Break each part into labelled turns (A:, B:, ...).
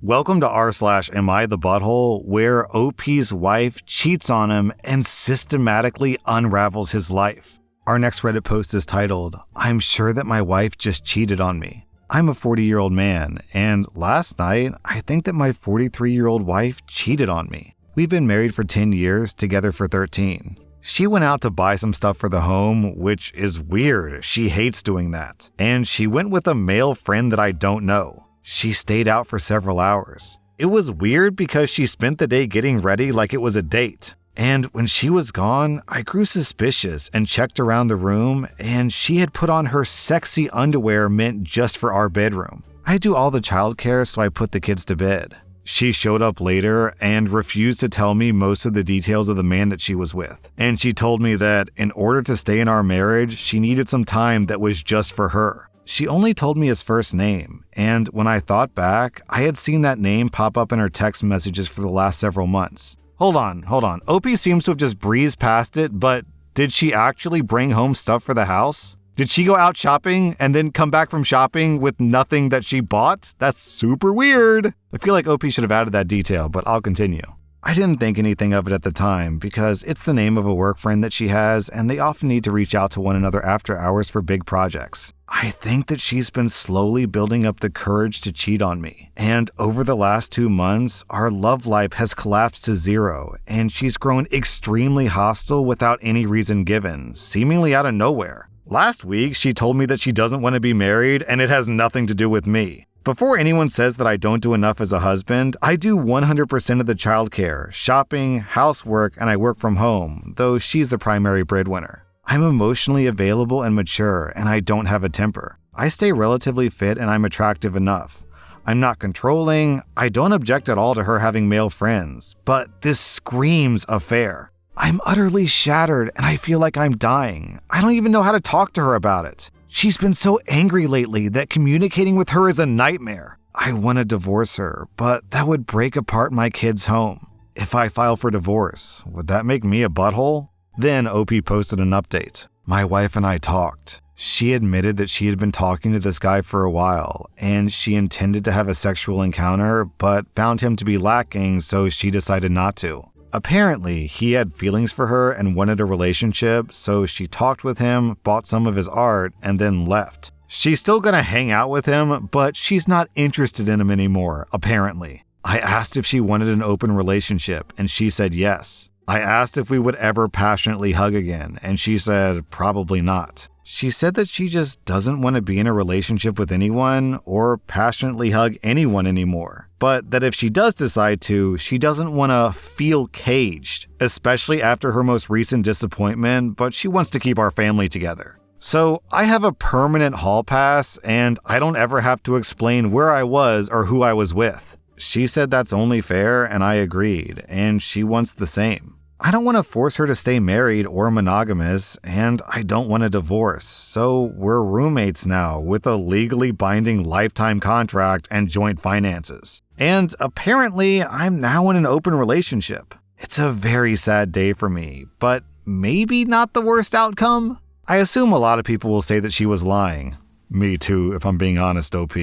A: Welcome to rSlash Am I the Butthole, where OP's wife cheats on him and systematically unravels his life. Our next Reddit post is titled, I'm sure that my wife just cheated on me. I'm a 40-year-old man, and last night, I think that my 43-year-old wife cheated on me. We've been married for 10 years, together for 13. She went out to buy some stuff for the home, which is weird. She hates doing that. And she went with a male friend that I don't know. She stayed out for several hours. It was weird because she spent the day getting ready like it was a date. And when she was gone, I grew suspicious and checked around the room, and she had put on her sexy underwear meant just for our bedroom. I do all the childcare, so I put the kids to bed. She showed up later and refused to tell me most of the details of the man that she was with. And she told me that in order to stay in our marriage, she needed some time that was just for her. She only told me his first name, and when I thought back, I had seen that name pop up in her text messages for the last several months. Hold on. OP seems to have just breezed past it, but did she actually bring home stuff for the house? Did she go out shopping and then come back from shopping with nothing that she bought? That's super weird. I feel like OP should have added that detail, but I'll continue. I didn't think anything of it at the time because it's the name of a work friend that she has, and they often need to reach out to one another after hours for big projects. I think that she's been slowly building up the courage to cheat on me. And over the last 2 months, our love life has collapsed to zero, and she's grown extremely hostile without any reason given, seemingly out of nowhere. Last week, she told me that she doesn't want to be married, and it has nothing to do with me. Before anyone says that I don't do enough as a husband, I do 100% of the childcare, shopping, housework, and I work from home, though she's the primary breadwinner. I'm emotionally available and mature, and I don't have a temper. I stay relatively fit and I'm attractive enough. I'm not controlling, I don't object at all to her having male friends, but this screams affair. I'm utterly shattered and I feel like I'm dying. I don't even know how to talk to her about it. She's been so angry lately that communicating with her is a nightmare. I want to divorce her, but that would break apart my kids' home. If I file for divorce, would that make me a butthole? Then OP posted an update. My wife and I talked. She admitted that she had been talking to this guy for a while, and she intended to have a sexual encounter, but found him to be lacking, so she decided not to. Apparently, he had feelings for her and wanted a relationship, so she talked with him, bought some of his art, and then left. She's still gonna hang out with him, but she's not interested in him anymore, apparently. I asked if she wanted an open relationship, and she said yes. I asked if we would ever passionately hug again, and she said probably not. She said that she just doesn't want to be in a relationship with anyone or passionately hug anyone anymore, but that if she does decide to, she doesn't want to feel caged, especially after her most recent disappointment, but she wants to keep our family together. So I have a permanent hall pass, and I don't ever have to explain where I was or who I was with. She said that's only fair, and I agreed, and she wants the same. I don't want to force her to stay married or monogamous, and I don't want a divorce, so we're roommates now with a legally binding lifetime contract and joint finances. And apparently, I'm now in an open relationship. It's a very sad day for me, but maybe not the worst outcome? I assume a lot of people will say that she was lying. Me too, if I'm being honest, OP.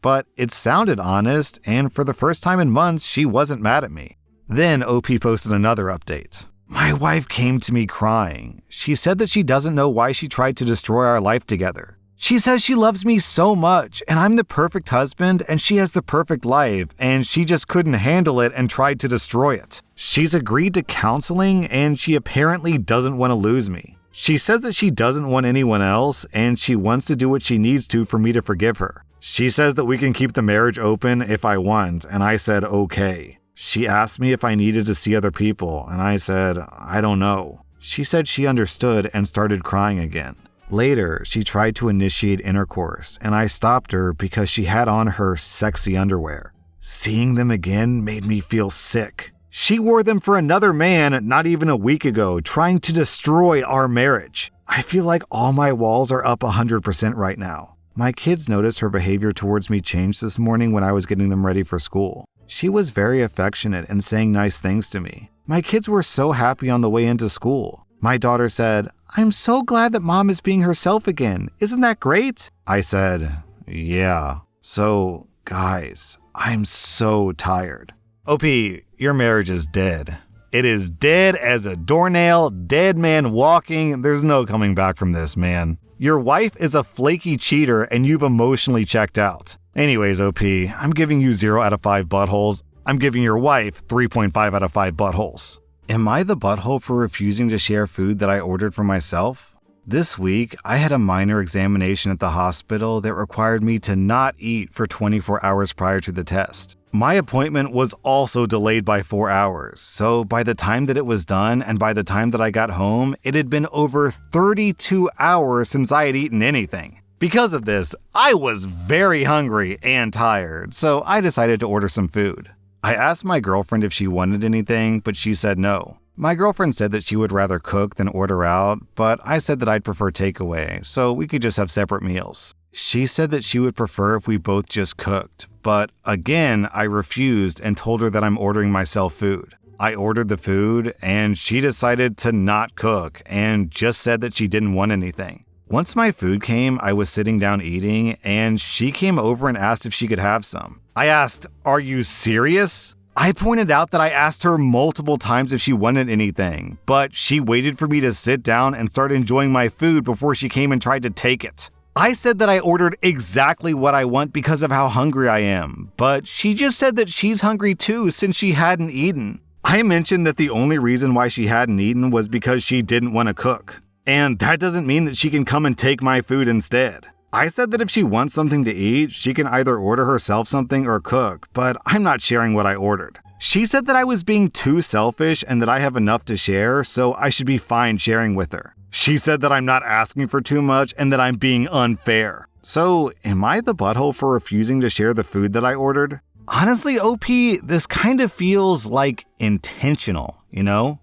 A: But it sounded honest, and for the first time in months, she wasn't mad at me. Then OP posted another update. My wife came to me crying. She said that she doesn't know why she tried to destroy our life together. She says she loves me so much, and I'm the perfect husband, and she has the perfect life, and she just couldn't handle it and tried to destroy it. She's agreed to counseling, and she apparently doesn't want to lose me. She says that she doesn't want anyone else, and she wants to do what she needs to for me to forgive her. She says that we can keep the marriage open if I want, and I said okay. She asked me if I needed to see other people, and I said, I don't know. She said she understood and started crying again. Later, she tried to initiate intercourse, and I stopped her because she had on her sexy underwear. Seeing them again made me feel sick. She wore them for another man not even a week ago, trying to destroy our marriage. I feel like all my walls are up 100% right now. My kids noticed her behavior towards me changed this morning when I was getting them ready for school. She was very affectionate and saying nice things to me. My kids were so happy on the way into school. My daughter said, "I'm so glad that mom is being herself again. Isn't that great?" I said, "Yeah." So, guys, I'm so tired. OP, your marriage is dead. It is dead as a doornail, dead man walking. There's no coming back from this, man. Your wife is a flaky cheater and you've emotionally checked out. Anyways, OP, I'm giving you 0 out of 5 buttholes. I'm giving your wife 3.5 out of 5 buttholes. Am I the butthole for refusing to share food that I ordered for myself? This week, I had a minor examination at the hospital that required me to not eat for 24 hours prior to the test. My appointment was also delayed by 4 hours, so by the time that it was done and by the time that I got home, it had been over 32 hours since I had eaten anything. Because of this, I was very hungry and tired, so I decided to order some food. I asked my girlfriend if she wanted anything, but she said no. My girlfriend said that she would rather cook than order out, but I said that I'd prefer takeaway, so we could just have separate meals. She said that she would prefer if we both just cooked, but again, I refused and told her that I'm ordering myself food. I ordered the food, and she decided to not cook and just said that she didn't want anything. Once my food came, I was sitting down eating, and she came over and asked if she could have some. I asked, "Are you serious?" I pointed out that I asked her multiple times if she wanted anything, but she waited for me to sit down and start enjoying my food before she came and tried to take it. I said that I ordered exactly what I want because of how hungry I am, but she just said that she's hungry too since she hadn't eaten. I mentioned that the only reason why she hadn't eaten was because she didn't want to cook, and that doesn't mean that she can come and take my food instead. I said that if she wants something to eat, she can either order herself something or cook, but I'm not sharing what I ordered. She said that I was being too selfish and that I have enough to share, so I should be fine sharing with her. She said that I'm not asking for too much and that I'm being unfair. So, am I the butthole for refusing to share the food that I ordered? Honestly, OP, this kind of feels like intentional, you know?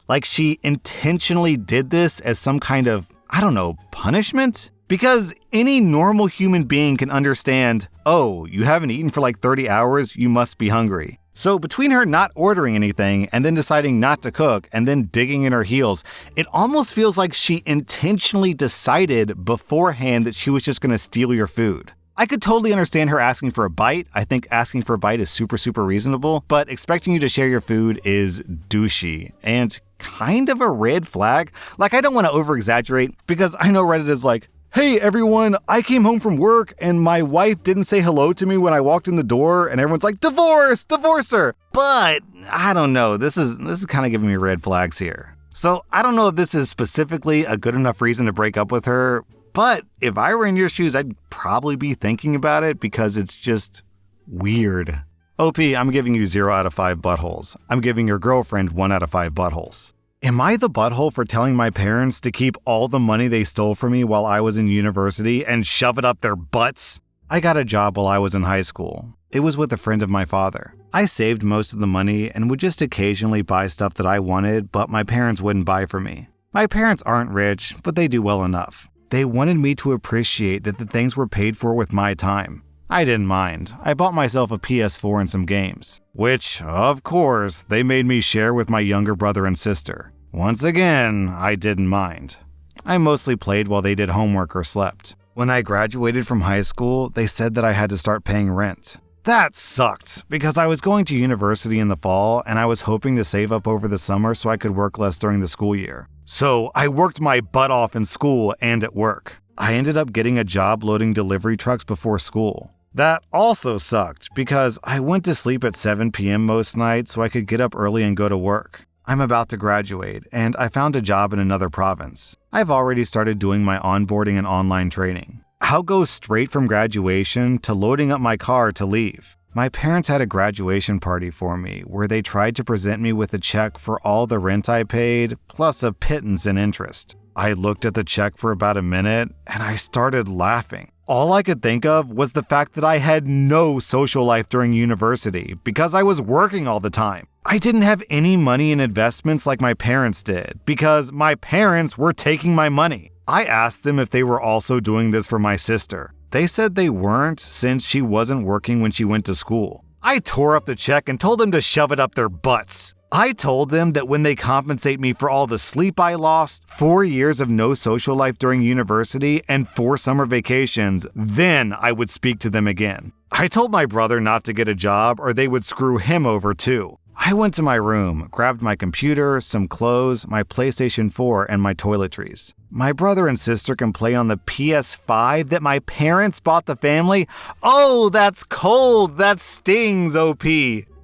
A: Like she intentionally did this as some kind of, punishment? Because any normal human being can understand, oh, you haven't eaten for like 30 hours, you must be hungry. So between her not ordering anything and then deciding not to cook and then digging in her heels, it almost feels like she intentionally decided beforehand that she was just going to steal your food. I could totally understand her asking for a bite. I think asking for a bite is super, super reasonable, but expecting you to share your food is douchey and kind of a red flag. Like, I don't want to over-exaggerate because I know Reddit is like, "Hey everyone, I came home from work and my wife didn't say hello to me when I walked in the door," and everyone's like, "Divorce her." But I don't know, this is kind of giving me red flags here. So I don't know if this is specifically a good enough reason to break up with her, but if I were in your shoes, I'd probably be thinking about it because it's just weird. OP, I'm giving you 0 out of 5 buttholes. I'm giving your girlfriend 1 out of 5 buttholes. Am I the butthole for telling my parents to keep all the money they stole from me while I was in university and shove it up their butts? I got a job while I was in high school. It was with a friend of my father. I saved most of the money and would just occasionally buy stuff that I wanted, but my parents wouldn't buy for me. My parents aren't rich, but they do well enough. They wanted me to appreciate that the things were paid for with my time. I didn't mind. I bought myself a PS4 and some games, which, of course, they made me share with my younger brother and sister. Once again, I didn't mind. I mostly played while they did homework or slept. When I graduated from high school, they said that I had to start paying rent. That sucked, because I was going to university in the fall and I was hoping to save up over the summer so I could work less during the school year. So I worked my butt off in school and at work. I ended up getting a job loading delivery trucks before school. That also sucked because I went to sleep at 7 p.m. most nights so I could get up early and go to work. I'm about to graduate, and I found a job in another province. I've already started doing my onboarding and online training. I'll go straight from graduation to loading up my car to leave. My parents had a graduation party for me where they tried to present me with a check for all the rent I paid, plus a pittance in interest. I looked at the check for about a minute, and I started laughing. All I could think of was the fact that I had no social life during university because I was working all the time. I didn't have any money in investments like my parents did because my parents were taking my money. I asked them if they were also doing this for my sister. They said they weren't since she wasn't working when she went to school. I tore up the check and told them to shove it up their butts. I told them that when they compensate me for all the sleep I lost, 4 years of no social life during university, and 4 summer vacations, then I would speak to them again. I told my brother not to get a job or they would screw him over too. I went to my room, grabbed my computer, some clothes, my PlayStation 4, and my toiletries. My brother and sister can play on the PS5 that my parents bought the family. Oh, that's cold. That stings, OP.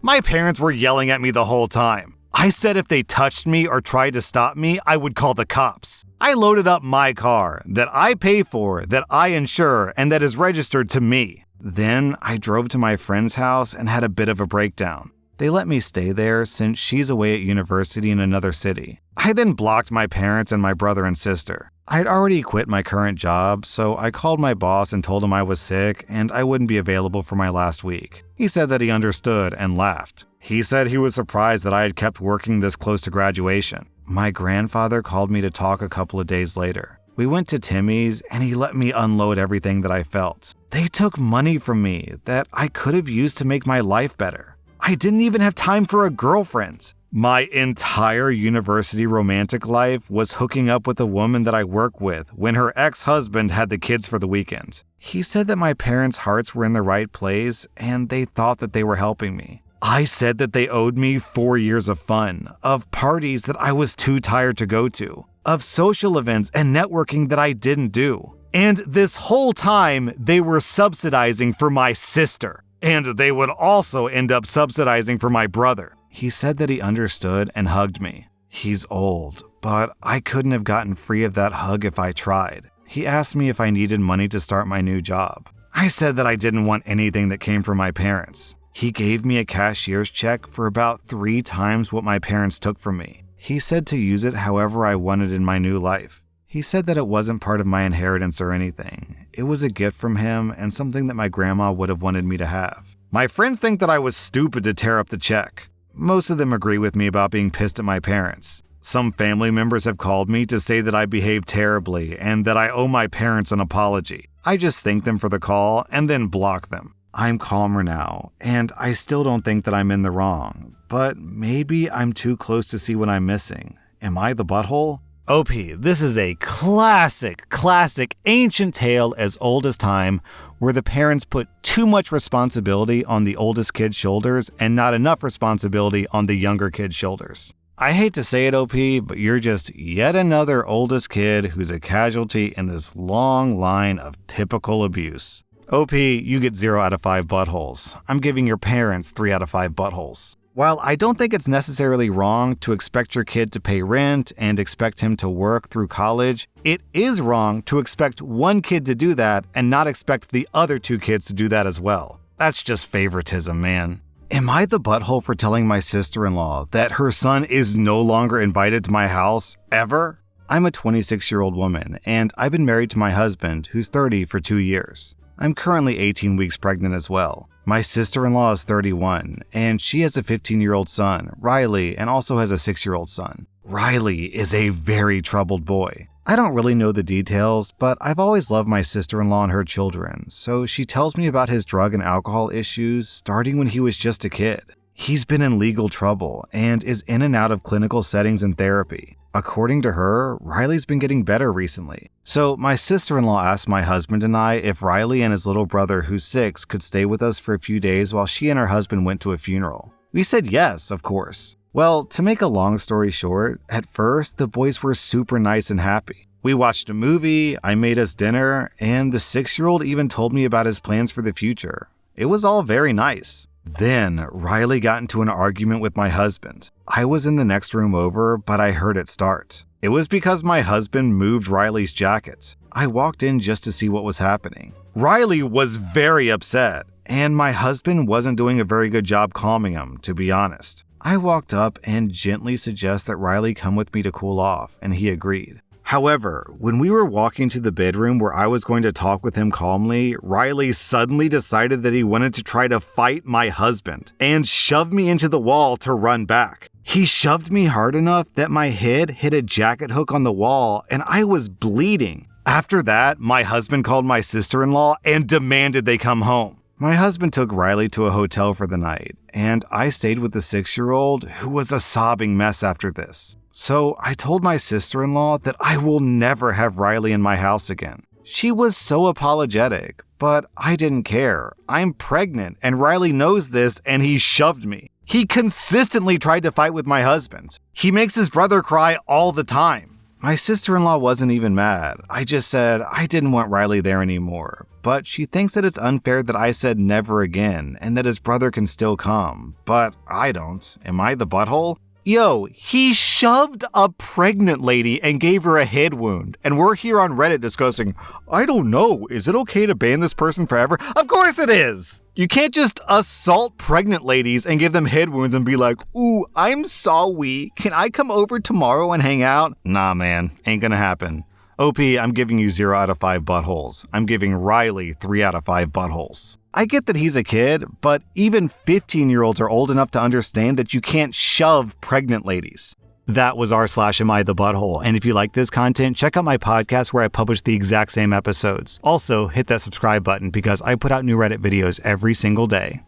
A: My parents were yelling at me the whole time. I said if they touched me or tried to stop me, I would call the cops. I loaded up my car that I pay for, that I insure, and that is registered to me. Then I drove to my friend's house and had a bit of a breakdown. They let me stay there since she's away at university in another city. I then blocked my parents and my brother and sister. I'd already quit my current job, so I called my boss and told him I was sick and I wouldn't be available for my last week. He said that he understood and laughed. He said he was surprised that I had kept working this close to graduation. My grandfather called me to talk a couple of days later. We went to Timmy's and he let me unload everything that I felt. They took money from me that I could have used to make my life better. I didn't even have time for a girlfriend. My entire university romantic life was hooking up with a woman that I work with when her ex-husband had the kids for the weekend. He said that my parents' hearts were in the right place and they thought that they were helping me. I said that they owed me 4 years of fun, of parties that I was too tired to go to, of social events and networking that I didn't do. And this whole time, they were subsidizing for my sister. And they would also end up subsidizing for my brother. He said that he understood and hugged me. He's old, but I couldn't have gotten free of that hug if I tried. He asked me if I needed money to start my new job. I said that I didn't want anything that came from my parents. He gave me a cashier's check for about 3 times what my parents took from me. He said to use it however I wanted in my new life. He said that it wasn't part of my inheritance or anything. It was a gift from him and something that my grandma would have wanted me to have. My friends think that I was stupid to tear up the check. Most of them agree with me about being pissed at my parents. Some family members have called me to say that I behaved terribly and that I owe my parents an apology. I just thank them for the call and then block them. I'm calmer now, and I still don't think that I'm in the wrong, but maybe I'm too close to see what I'm missing. Am I the butthole? OP, this is a classic, ancient tale as old as time, where the parents put too much responsibility on the oldest kid's shoulders and not enough responsibility on the younger kid's shoulders. I hate to say it, OP, but you're just yet another oldest kid who's a casualty in this long line of typical abuse. OP, you get 0 out of 5 buttholes. I'm giving your parents 3 out of 5 buttholes. While I don't think it's necessarily wrong to expect your kid to pay rent and expect him to work through college, it is wrong to expect one kid to do that and not expect the other 2 kids to do that as well. That's just favoritism, man. Am I the butthole for telling my sister-in-law that her son is no longer invited to my house, ever? I'm a 26-year-old woman, and I've been married to my husband, who's 30, for 2 years. I'm currently 18 weeks pregnant as well. My sister-in-law is 31, and she has a 15-year-old son, Riley, and also has a 6-year-old son. Riley is a very troubled boy. I don't really know the details, but I've always loved my sister-in-law and her children, so she tells me about his drug and alcohol issues starting when he was just a kid. He's been in legal trouble and is in and out of clinical settings and therapy. According to her, Riley's been getting better recently. So my sister-in-law asked my husband and I if Riley and his little brother, who's 6, could stay with us for a few days while she and her husband went to a funeral. We said yes, of course. Well, to make a long story short, at first, the boys were super nice and happy. We watched a movie, I made us dinner, and the 6-year-old even told me about his plans for the future. It was all very nice. Then, Riley got into an argument with my husband. I was in the next room over, but I heard it start. It was because my husband moved Riley's jacket. I walked in just to see what was happening. Riley was very upset, and my husband wasn't doing a very good job calming him, to be honest. I walked up and gently suggested that Riley come with me to cool off, and he agreed. However, when we were walking to the bedroom where I was going to talk with him calmly, Riley suddenly decided that he wanted to try to fight my husband and shoved me into the wall to run back. He shoved me hard enough that my head hit a jacket hook on the wall and I was bleeding. After that, my husband called my sister-in-law and demanded they come home. My husband took Riley to a hotel for the night, and I stayed with the 6-year-old who was a sobbing mess after this. So I told my sister-in-law that I will never have Riley in my house again. She was so apologetic, but I didn't care. I'm pregnant, and Riley knows this, and he shoved me. He consistently tried to fight with my husband. He makes his brother cry all the time. My sister-in-law wasn't even mad. I just said I didn't want Riley there anymore. But she thinks that it's unfair that I said never again and that his brother can still come. But I don't. Am I the butthole? Yo, he shoved a pregnant lady and gave her a head wound. And we're here on Reddit discussing, I don't know, is it okay to ban this person forever? Of course it is! You can't just assault pregnant ladies and give them head wounds and be like, ooh, I'm sorry. Can I come over tomorrow and hang out? Nah, man, ain't gonna happen. OP, I'm giving you 0 out of 5 buttholes. I'm giving Riley 3 out of 5 buttholes. I get that he's a kid, but even 15-year-olds are old enough to understand that you can't shove pregnant ladies. That was rSlash the Butthole, and if you like this content, check out my podcast where I publish the exact same episodes. Also, hit that subscribe button because I put out new Reddit videos every single day.